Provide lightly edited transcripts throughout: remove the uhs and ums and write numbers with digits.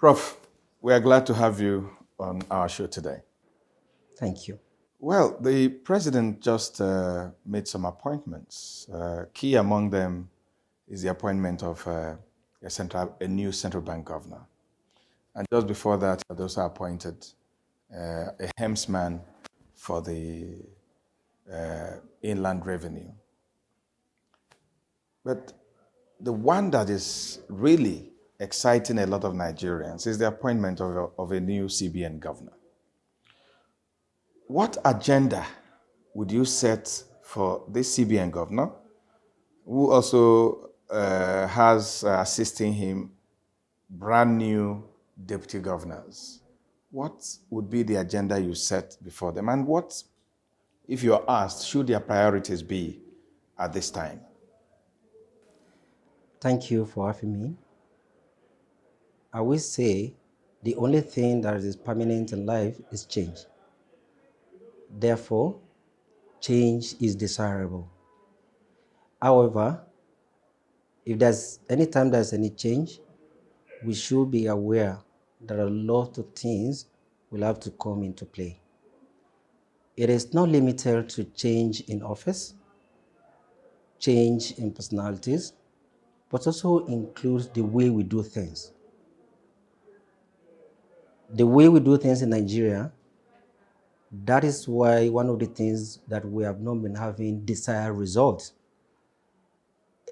Prof, we are glad to have you on our show today. Thank you. Well, the president just made some appointments. Key among them is the appointment of a new central bank governor. And just before that, they also appointed a helmsman for the inland revenue. But the one that is really exciting a lot of Nigerians is the appointment of a new CBN governor. What agenda would you set for this CBN governor, who also has assisting him brand new deputy governors? What would be the agenda you set before them? And what, if you're asked, should their priorities be at this time? Thank you for having me. I will say the only thing that is permanent in life is change. Therefore, change is desirable. However, if there's any time there's any change, we should be aware that a lot of things will have to come into play. It is not limited to change in office, change in personalities, but also includes the way we do things. The way we do things in Nigeria, that is why one of the things that we have not been having desired results.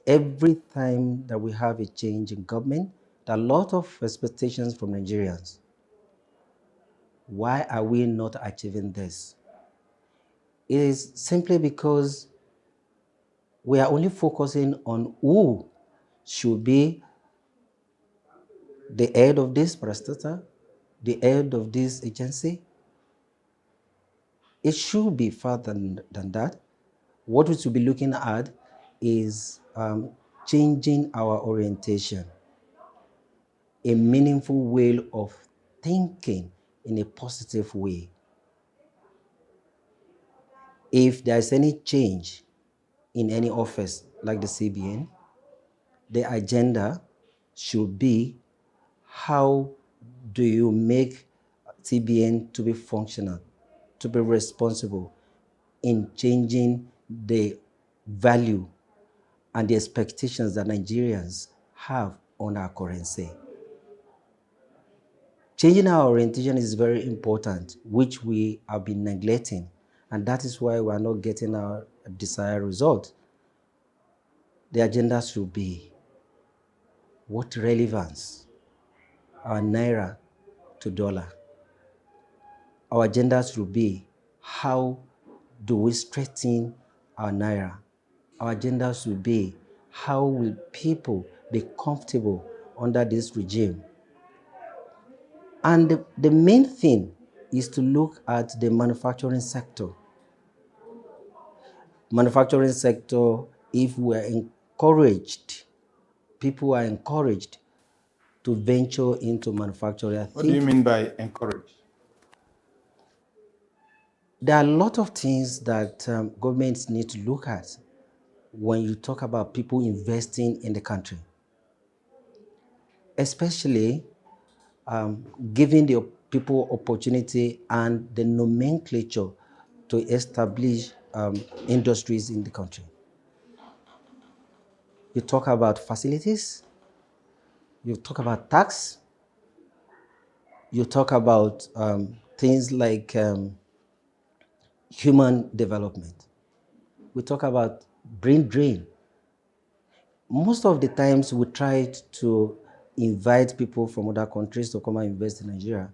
Every time that we have a change in government, there are a lot of expectations from Nigerians. Why are we not achieving this? It is simply because we are only focusing on who should be the head of this parastatal, the head of this agency. It should be further than that. What we should be looking at is changing our orientation, a meaningful way of thinking in a positive way. If there is any change in any office like the CBN, the agenda should be how do you make CBN to be functional, to be responsible in changing the value and the expectations that Nigerians have on our currency. Changing our orientation is very important, which we have been neglecting, and that is why we are not getting our desired result. The agenda should be what relevance our naira to dollar. Our agenda should be how do we strengthen our naira. Our agenda should be how will people be comfortable under this regime. And the main thing is to look at the manufacturing sector. Manufacturing sector, if we are encouraged, people are encouraged to venture into manufacturing. What do you mean by encourage? There are a lot of things that governments need to look at when you talk about people investing in the country, especially giving the people opportunity and the nomenclature to establish industries in the country. You talk about facilities, you talk about tax, you talk about things like human development. We talk about brain drain. Most of the times we try to invite people from other countries to come and invest in Nigeria,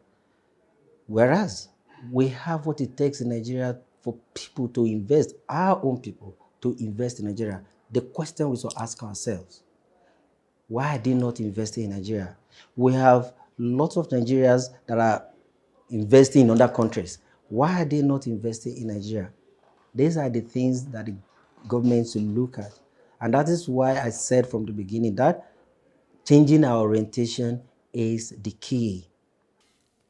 whereas we have what it takes in Nigeria for people to invest, our own people to invest in Nigeria. The question we should ask ourselves, why are they not investing in Nigeria? We have lots of Nigerians that are investing in other countries. Why are they not investing in Nigeria? These are the things that the government should look at. And that is why I said from the beginning that changing our orientation is the key.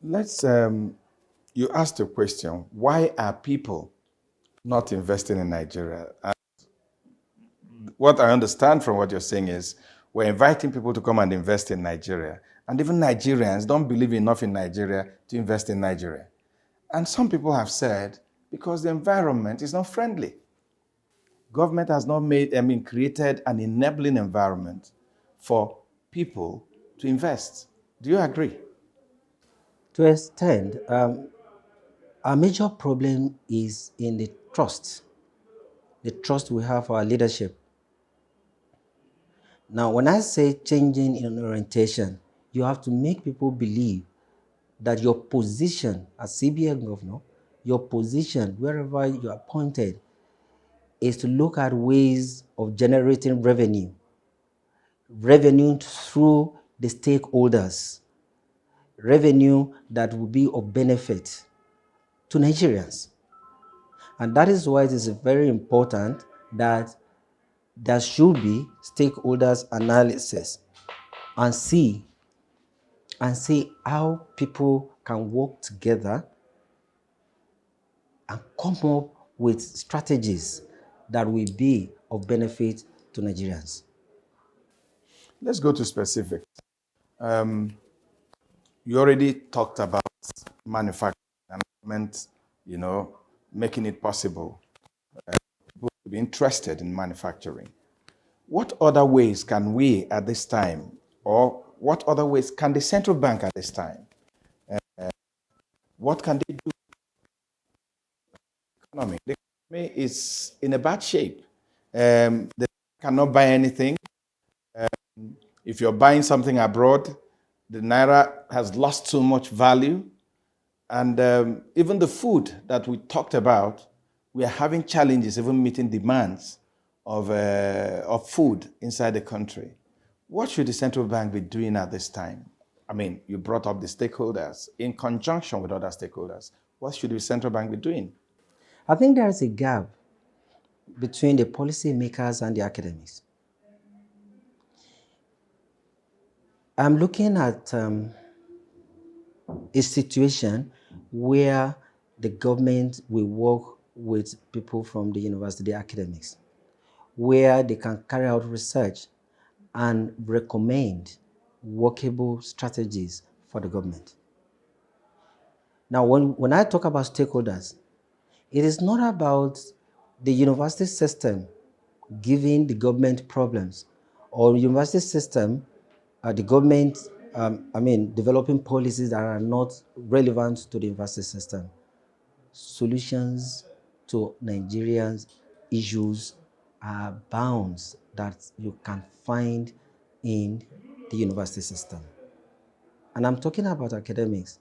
You asked a question, why are people not investing in Nigeria? And what I understand from what you're saying is we're inviting people to come and invest in Nigeria. And even Nigerians don't believe enough in Nigeria to invest in Nigeria. And some people have said, because the environment is not friendly. Government has not created an enabling environment for people to invest. Do you agree? To extend, our major problem is in the trust we have for our leadership. Now, when I say changing in orientation, you have to make people believe that your position as CBN governor, your position wherever you are appointed, is to look at ways of generating revenue through the stakeholders, revenue that will be of benefit to Nigerians. And that is why it is very important that there should be stakeholders analysis and see how people can work together and come up with strategies that will be of benefit to Nigerians. Let's go to specifics. You already talked about manufacturing and government, making it possible people to be interested in manufacturing. What other ways can we at this time, or what other ways can the central bank at this time, what can they do? The economy is in a bad shape. They cannot buy anything. If you're buying something abroad, the naira has lost so much value. And even the food that we talked about, we are having challenges even meeting demands of food inside the country. What should the central bank be doing at this time? I mean, you brought up the stakeholders. In conjunction with other stakeholders, what should the central bank be doing? I think there is a gap between the policymakers and the academics. I'm looking at a situation where the government will work with people from the university academics, where they can carry out research and recommend workable strategies for the government. Now, when I talk about stakeholders, it is not about the university system giving the government problems or university system, the government, developing policies that are not relevant to the university system. Solutions to Nigerians' issues are bounds that you can find in the university system. And I'm talking about academics.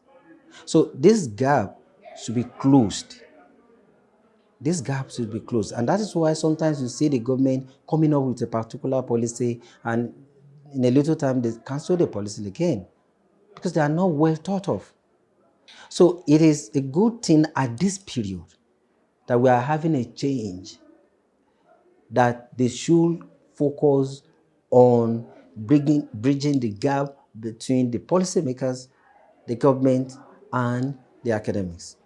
So this gap should be closed. This gap should be closed. And that is why sometimes you see the government coming up with a particular policy and in a little time they cancel the policy again because they are not well thought of. So it is a good thing at this period that we are having a change, that they should focus on bridging the gap between the policymakers, the government, and the academics.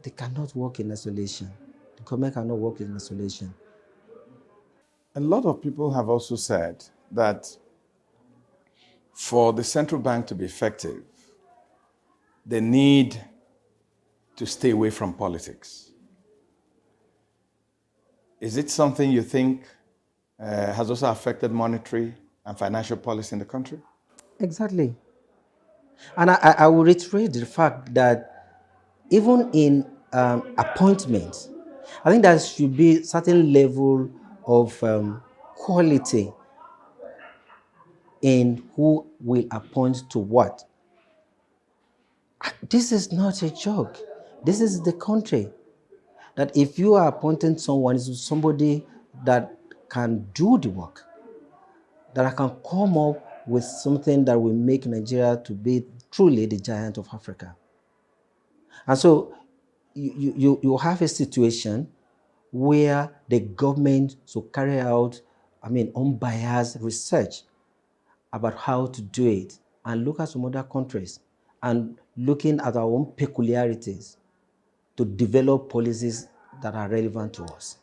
They cannot work in isolation. The government cannot work in isolation. A lot of people have also said that for the central bank to be effective, they need to stay away from politics. Is it something you think has also affected monetary and financial policy in the country? Exactly. And I will reiterate the fact that even in appointments, I think there should be certain level of quality in who will appoint to what. This is not a joke. This is the country. That if you are appointing someone, it's somebody that can do the work, that can come up with something that will make Nigeria to be truly the giant of Africa. And so you have a situation where the government should carry out, unbiased research about how to do it and look at some other countries and looking at our own peculiarities to develop policies that are relevant to us.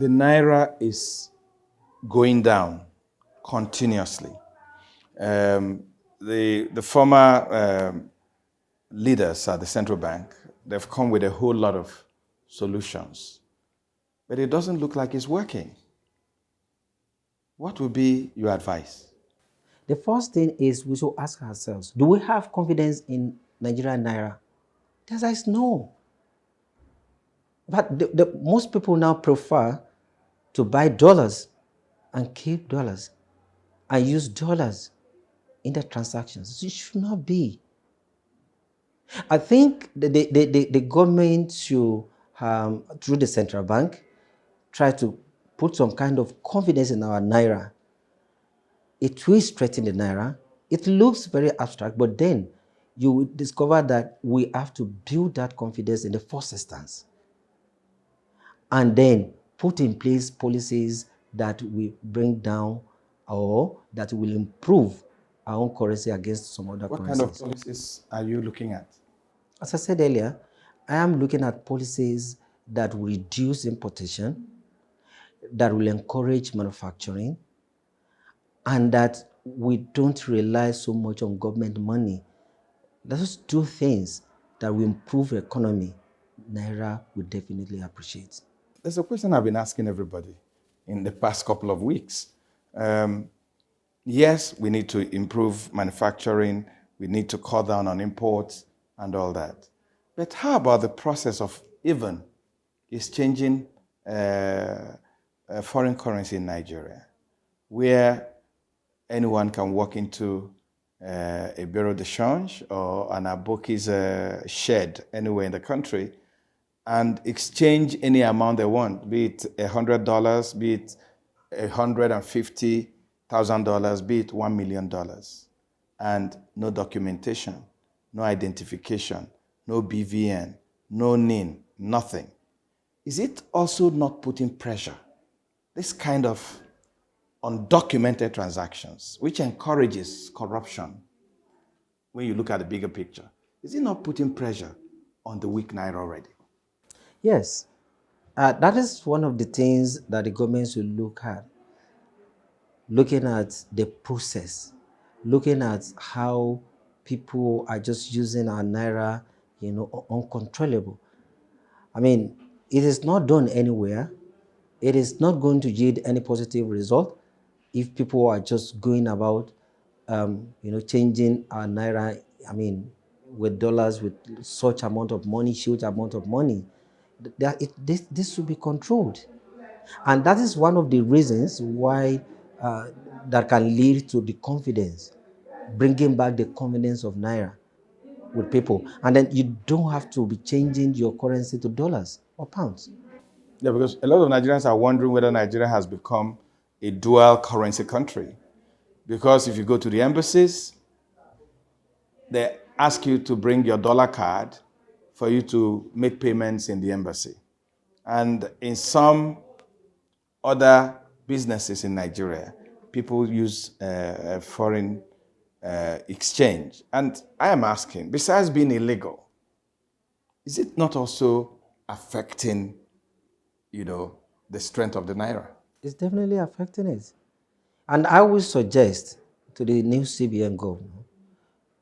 The naira is going down continuously. the former leaders at the central bank, they've come with a whole lot of solutions, but it doesn't look like it's working. What would be your advice? The first thing is we should ask ourselves, do we have confidence in Nigerian naira? The answer is no. But most people now prefer to buy dollars and keep dollars and use dollars in their transactions. It should not be. I think the government should, through the central bank, try to put some kind of confidence in our naira. It will strengthen the naira. It looks very abstract, but then you will discover that we have to build that confidence in the first instance, and then put in place policies that will bring down or that will improve our own currency against some other What currencies. kind of policies are you looking at? As I said earlier, I am looking at policies that will reduce importation, that will encourage manufacturing, and that we don't rely so much on government money. Let's do things that will improve the economy. Naira will definitely appreciate. There's a question I've been asking everybody in the past couple of weeks. Yes, we need to improve manufacturing, we need to cut down on imports and all that. But how about the process of even exchanging foreign currency in Nigeria, where anyone can walk into a bureau de change or an aboki's shed anywhere in the country and exchange any amount they want, be it $100, be it $150,000, be it $1 million, and no documentation, no identification, no BVN, no NIN, nothing. Is it also not putting pressure? This kind of undocumented transactions, which encourages corruption when you look at the bigger picture, is it not putting pressure on the weak naira already? Yes, that is one of the things that the government should look at. Looking at the process, looking at how people are just using our naira, uncontrollable. I mean, it is not done anywhere. It is not going to yield any positive result if people are just going about, changing our naira. I mean, with dollars, with such amount of money, huge amount of money. This should be controlled, and that is one of the reasons why that can lead to the confidence, bringing back the confidence of naira with people, and then you don't have to be changing your currency to dollars or pounds. Yeah, because a lot of Nigerians are wondering whether Nigeria has become a dual currency country. Because if you go to the embassies, they ask you to bring your dollar card for you to make payments in the embassy. And in some other businesses in Nigeria, people use foreign exchange. And I am asking, besides being illegal, is it not also affecting, the strength of the naira? It's definitely affecting it. And I will suggest to the new CBN governor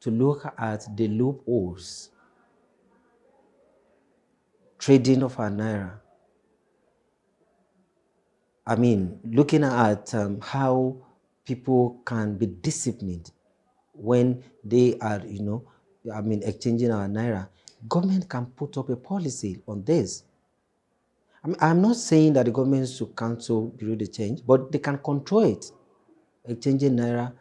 to look at the loopholes, trading of our naira. I mean, looking at how people can be disciplined when they are, exchanging our naira. Government can put up a policy on this. I'm not saying that the government should cancel bureau de change, but they can control it, exchanging naira,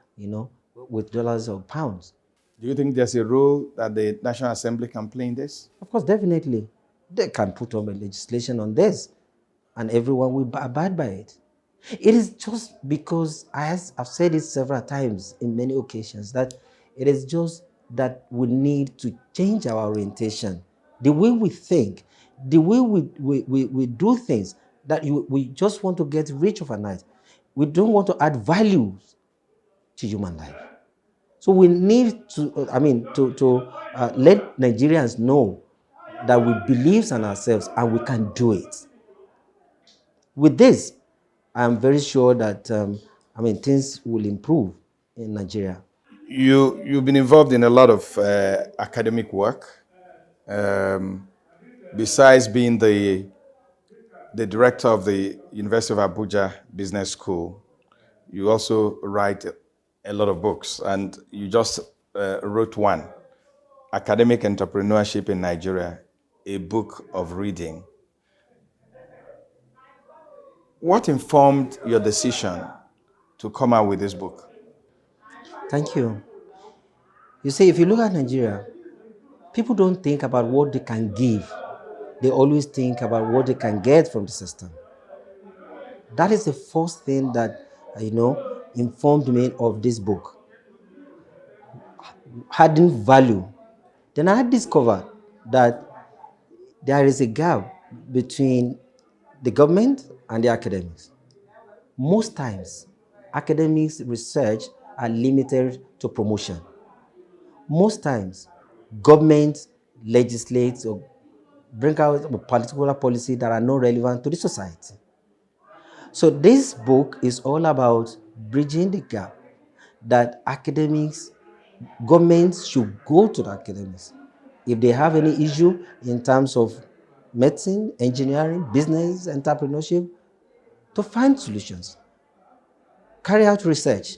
with dollars or pounds. Do you think there's a role that the National Assembly can play in this? Of course, definitely. They can put up a legislation on this, and everyone will abide by it. It is just because, as I've said it several times in many occasions, that it is just that we need to change our orientation, the way we think, the way we do things, that we just want to get rich overnight. We don't want to add values to human life. So we need to, let Nigerians know that we believe in ourselves and we can do it. With this, I'm very sure that things will improve in Nigeria. You've been involved in a lot of academic work. Besides being the director of the University of Abuja Business School, you also write a lot of books, and you just wrote one, Academic Entrepreneurship in Nigeria, a book of reading. What informed your decision to come out with this book? Thank you. You see, if you look at Nigeria, people don't think about what they can give. They always think about what they can get from the system. That is the first thing that, informed me of this book. Adding value. Then I discovered that there is a gap between the government and the academics. Most times, academics research are limited to promotion. Most times, government legislates or bring out a particular policy that are not relevant to the society. So this book is all about bridging the gap that academics, governments should go to the academics. If they have any issue in terms of medicine, engineering, business, entrepreneurship, to find solutions. Carry out research.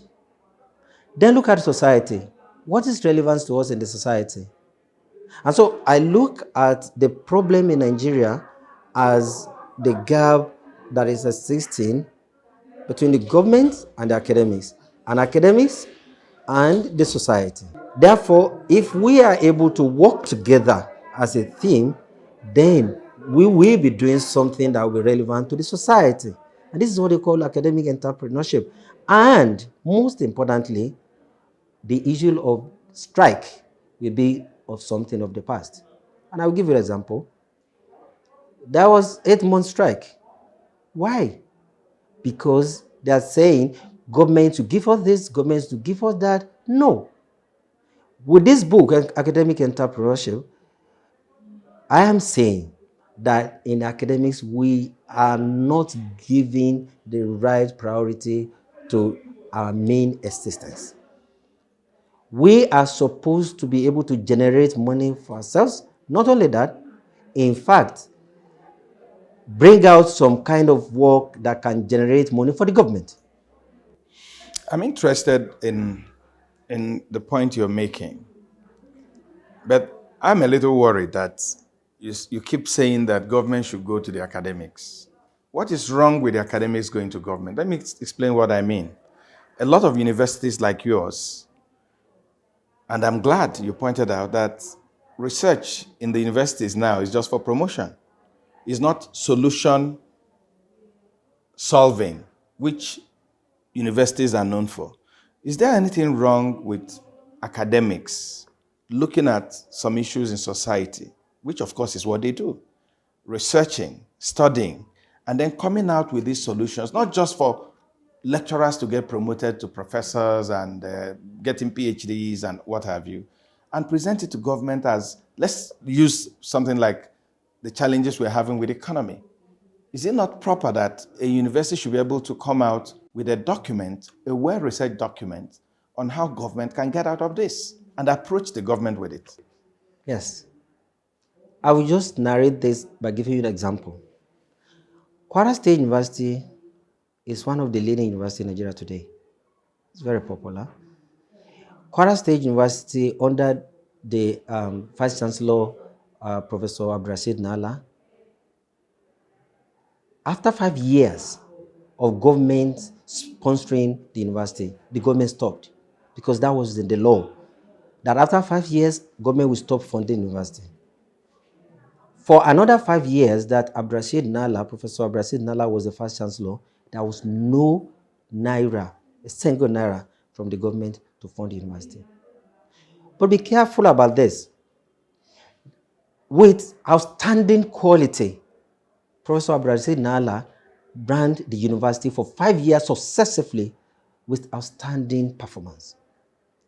Then look at society. What is relevant to us in the society? And so I look at the problem in Nigeria as the gap that is existing between the government and the academics and the society. Therefore, if we are able to work together as a team, then we will be doing something that will be relevant to the society. And this is what they call academic entrepreneurship. And most importantly, the issue of strike will be of something of the past. And I'll give you an example. There was 8-month strike. Why? Because they are saying government to give us this, government to give us that. No. With this book, Academic Entrepreneurship, I am saying that in academics, we are not giving the right priority to our main existence. We are supposed to be able to generate money for ourselves. Not only that, in fact, bring out some kind of work that can generate money for the government. I'm interested in the point you're making, but I'm a little worried that you keep saying that government should go to the academics. What is wrong with the academics going to government? Let me explain what I mean. A lot of universities like yours, and I'm glad you pointed out that research in the universities now is just for promotion. It's not solution solving, which universities are known for. Is there anything wrong with academics looking at some issues in society, which of course is what they do, researching, studying, and then coming out with these solutions, not just for lecturers to get promoted to professors and getting PhDs and what have you, and present it to government as, let's use something like the challenges we're having with the economy. Is it not proper that a university should be able to come out with a document, a well-researched document, on how government can get out of this and approach the government with it? Yes. I will just narrate this by giving you an example. Kwara State University is one of the leading universities in Nigeria today. It's very popular. Kwara State University, under the Vice Chancellor, Professor Abdulrahim Nala, after 5 years of government sponsoring the university, the government stopped because that was in the law, that after 5 years, government will stop funding the university. For another 5 years that Professor Abdulrahim Nala was the Vice Chancellor, there was no naira, a single naira from the government to fund the university. But be careful about this. With outstanding quality, Professor Abdulrahim Nala ran the university for 5 years successively with outstanding performance.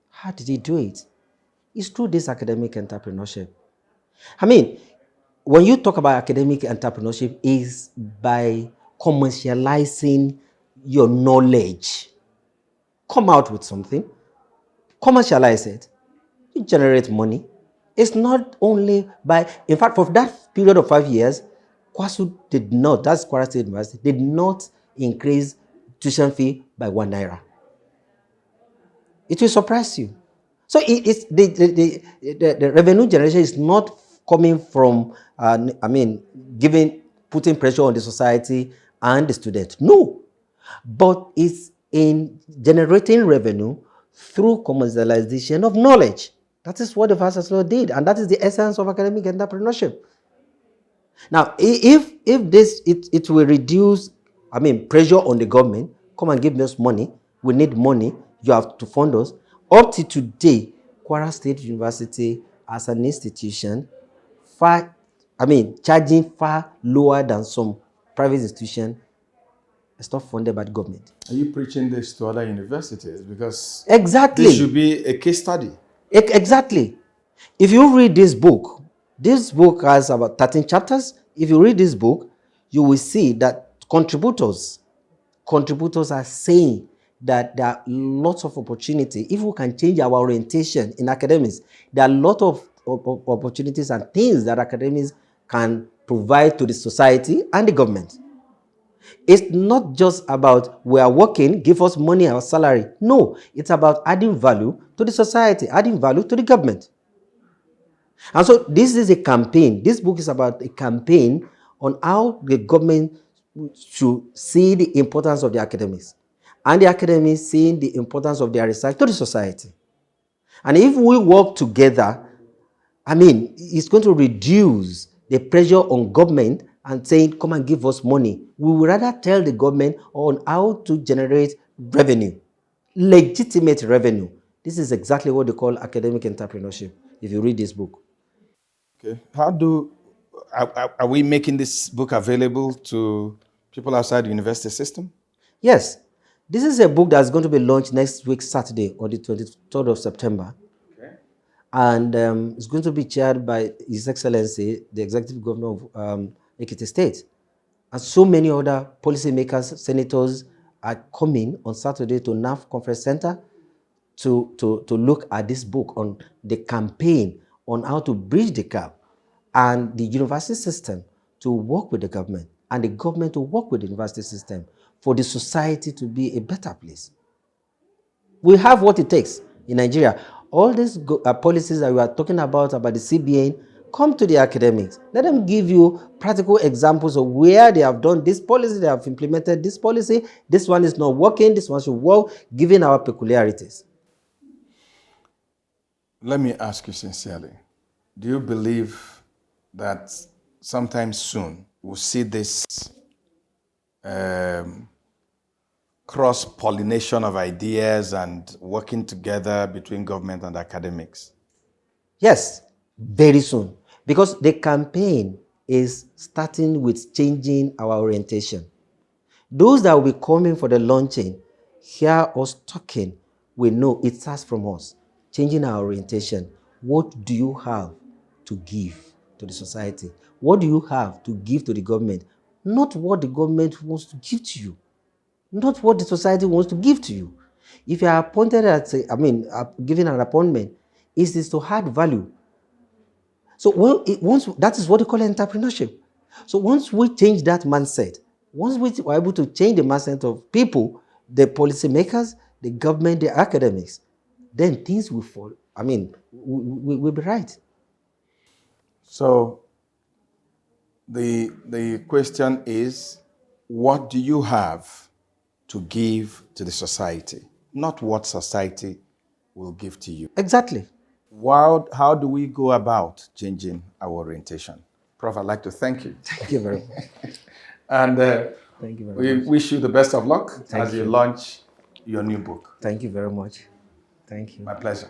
How did he do it? It's through this academic entrepreneurship. I mean, when you talk about academic entrepreneurship, is by commercializing your knowledge. Come out with something, commercialize it, you generate money. It's not only by, in fact, for that period of 5 years, KwaSU did not, that's Kwara State University, did not increase tuition fee by 1 naira. It will surprise you. So it's the revenue generation is not coming from, putting pressure on the society and the student. No, but it's in generating revenue through commercialization of knowledge. That is what the Vice Chancellor did, and that is the essence of academic entrepreneurship. Now, if this it will reduce, pressure on the government. Come and give us money. We need money. You have to fund us. Up to today, Kwara State University as an institution, charging far lower than some private institutions. It's not funded by the government. Are you preaching this to other universities? Because Exactly. this should be a case study. Exactly. If you read this book has about 13 chapters. If you read this book, you will see that contributors are saying that there are lots of opportunity. If we can change our orientation in academics, there are a lot of opportunities and things that academics can provide to the society and the government. It's not just about we are working, give us money, our salary. No, it's about adding value to the society, adding value to the government. And so this is a campaign. This book is about a campaign on how the government should see the importance of the academics, and the academics seeing the importance of their research to the society. And if we work together, it's going to reduce the pressure on government and saying, come and give us money. We would rather tell the government on how to generate revenue, legitimate revenue. This is exactly what they call academic entrepreneurship, if you read this book. Okay. Are we making this book available to people outside the university system? Yes. This is a book that's going to be launched next week, Saturday, on the 23rd of September. Okay. And it's going to be chaired by His Excellency, the Executive Governor of Ekiti State. And so many other policymakers, senators are coming on Saturday to NAF Conference Center to look at this book on the campaign on how to bridge the gap, and the university system to work with the government, and the government to work with the university system for the society to be a better place. We have what it takes in Nigeria. All these policies that we are talking about the CBN, come to the academics. Let them give you practical examples of where they have done this policy, they have implemented this policy, this one is not working, this one should work, given our peculiarities. Let me ask you sincerely, do you believe that sometime soon we'll see this cross-pollination of ideas and working together between government and academics? Yes, very soon. Because the campaign is starting with changing our orientation. Those that will be coming for the launching, hear us talking, we know it starts from us. Changing our orientation. What do you have to give to the society? What do you have to give to the government? Not what the government wants to give to you. Not what the society wants to give to you. If you are appointed given an appointment, it is to add value. So that is what they call entrepreneurship. So once we change that mindset, once we are able to change the mindset of people, the policymakers, the government, the academics, then things will fall. We'll be right. So the question is, what do you have to give to the society? Not what society will give to you. Exactly. How do we go about changing our orientation? Prof, I'd like to thank you. Thank you very much. And thank you very much. We wish you the best of luck as you launch your new book. Thank you very much. Thank you. My pleasure.